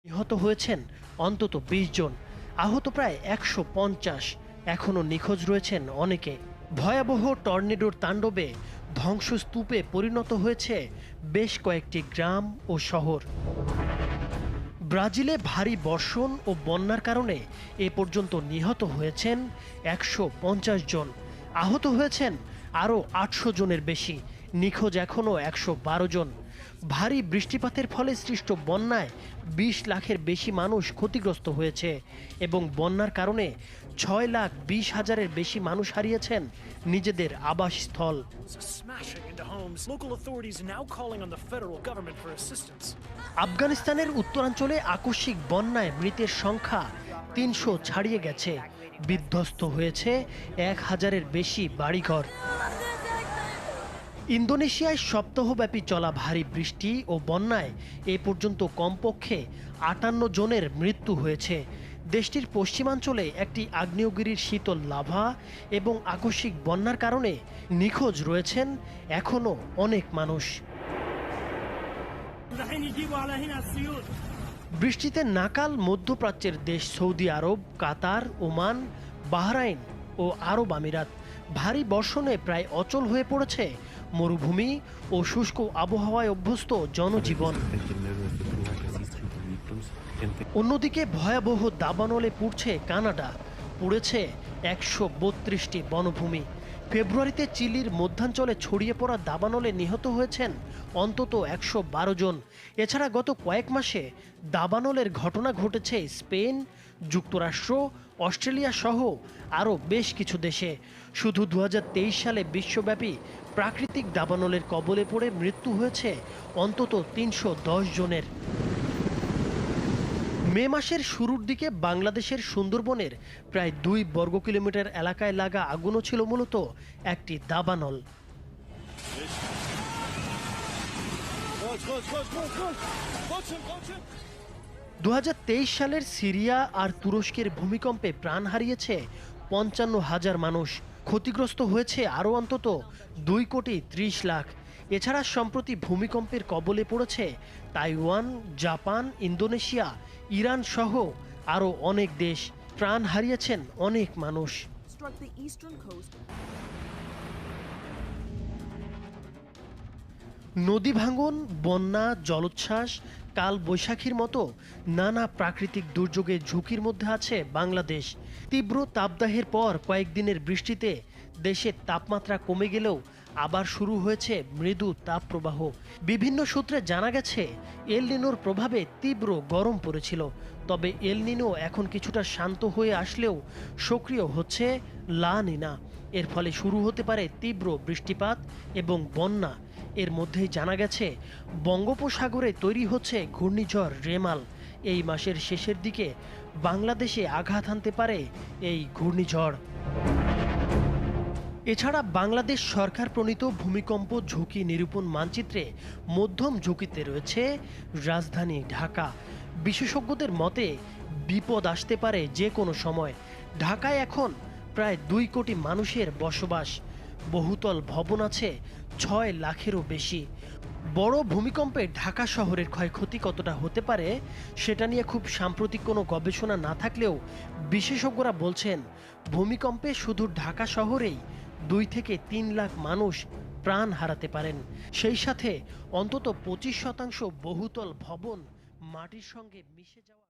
নিহত হয়েছেন অন্তত ২০ জন, আহত প্রায় ১৫০। এখনও নিখোঁজ রয়েছেন অনেকে। ভয়াবহ টর্নেডোর তাণ্ডবে ধ্বংসস্তূপে পরিণত হয়েছে বেশ কয়েকটি গ্রাম ও শহর। ব্রাজিলে ভারী বর্ষণ ও বন্যার কারণে এ পর্যন্ত নিহত হয়েছেন ১৫০ জন, আহত হয়েছেন আরও ৮০০ জনের বেশি, নিখোঁজ এখনও ১১২ জন। ভারী বৃষ্টিপাতের ফলে সৃষ্ট বন্যায় ২০ লাখের বেশি মানুষ ক্ষতিগ্রস্ত হয়েছে এবং বন্যার কারণে ৬,২০,০০০-এর বেশি মানুষ হারিয়েছেন নিজেদের আবাসস্থল। আফগানিস্তানের উত্তরাঞ্চলে আকস্মিক বন্যায় মৃতের সংখ্যা ৩০০ ছাড়িয়ে গেছে, বিধ্বস্ত হয়েছে ১,০০০-এর বেশি বাড়িঘর। ইন্দোনেশিয়ায় সপ্তাহব্যাপী চলা ভারী বৃষ্টি ও বন্যায় এ পর্যন্ত কমপক্ষে ৫৮ জনের মৃত্যু হয়েছে। দেশটির পশ্চিমাঞ্চলে একটি আগ্নেয়গিরির শীতল লাভা এবং আকস্মিক বন্যার কারণে নিখোঁজ রয়েছেন এখনও অনেক মানুষ। বৃষ্টিতে নাকাল মধ্যপ্রাচ্যের দেশ সৌদি আরব, কাতার, ওমান, বাহরাইন ও আরব আমিরাত। ভারী বর্ষণে প্রায় অচল হয়ে পড়েছে মরুভূমি ও শুষ্ক আবহাওয়ায় অভ্যস্ত জনজীবন। অন্যদিকে ভয়াবহ দাবানলে পুড়ছে কানাডা, পুড়েছে ১৩২টি বনভূমি। ফেব্রুয়ারিতে চিলির মধ্যাঞ্চলে ছড়িয়ে পড়া দাবানলে নিহত হয়েছেন অন্তত ১১২ জন। এছাড়া গত কয়েক মাসে দাবানলের ঘটনা ঘটেছে স্পেন, যুক্তরাষ্ট্র, অস্ট্রেলিয়া সহ আরও বেশ কিছু দেশে। শুধু ২০২৩ সালে বিশ্বব্যাপী প্রাকৃতিক দাবানলের কবলে পড়ে মৃত্যু হয়েছে অন্তত ৩১০ জনের। মে মাসের শুরুর দিকে বাংলাদেশের সুন্দরবনের প্রায় ২ বর্গ কিলোমিটার এলাকায় লাগা আগুনও ছিল মূলত একটি দাবানল। ২০২৩ সালের সিরিয়া আর তুরস্কের ভূমিকম্পে প্রাণ হারিয়েছে ৫৫,০০০ মানুষ, ক্ষতিগ্রস্ত হয়েছে আরও অন্তত ২,৩০,০০,০০০। এছাড়া সম্প্রতি ভূমিকম্পের কবলে পড়েছে তাইওয়ান, জাপান, ইন্দোনেশিয়া, ইরান সহ আরও অনেক দেশ। প্রাণ হারিয়েছেন অনেক মানুষ। নদী ভাঙন, বন্যা, জলোচ্ছ্বাস, কাল বৈশাখীর মতো নানা প্রাকৃতিক দুর্যোগের ঝুঁকির মধ্যে আছে বাংলাদেশ। তীব্র তাপদাহের পর কয়েকদিনের বৃষ্টিতে দেশের তাপমাত্রা কমে গেলেও আবার শুরু হয়েছে মৃদু তাপপ্রবাহ। বিভিন্ন সূত্রে জানা গেছে এল নিনোর প্রভাবে তীব্র গরম পড়েছিল, তবে এল নিনো এখন কিছুটা শান্ত হয়ে আসলেও সক্রিয় হচ্ছে লা নিনা। এর ফলে শুরু হতে পারে তীব্র বৃষ্টিপাত এবং বন্যা। এর মধ্যেই জানা গেছে বঙ্গোপসাগরে তৈরি হচ্ছে ঘূর্ণিঝড় রেমাল। এই মাসের শেষের দিকে বাংলাদেশে আঘাত হানতে পারে এই ঘূর্ণিঝড়। এছাড়া বাংলাদেশ সরকার প্রণীত ভূমিকম্প ঝুঁকি নিরূপণ মানচিত্রে মধ্যম ঝুঁকিতে রয়েছে রাজধানী ঢাকা। বিশেষজ্ঞদের মতে বিপদ আসতে পারে যে কোনো সময়। ঢাকায় এখন প্রায় ২ কোটি মানুষের বসবাস, বহুতল ভবন আছে ৬ লাখেরও বেশি। বড় ভূমিকম্পে ঢাকা শহরের ক্ষয়ক্ষতি কতটা হতে পারে সেটা নিয়ে খুব সাম্প্রতিক কোনো গবেষণা না থাকলেও বিশেষজ্ঞরা বলছেন ভূমিকম্পে শুধু ঢাকা শহরেই ২ থেকে ৩ লাখ মানুষ প্রাণ হারাতে পারেন। সেই সাথে অন্তত ২৫% বহুতল ভবন মাটির সঙ্গে মিশে যাওয়া।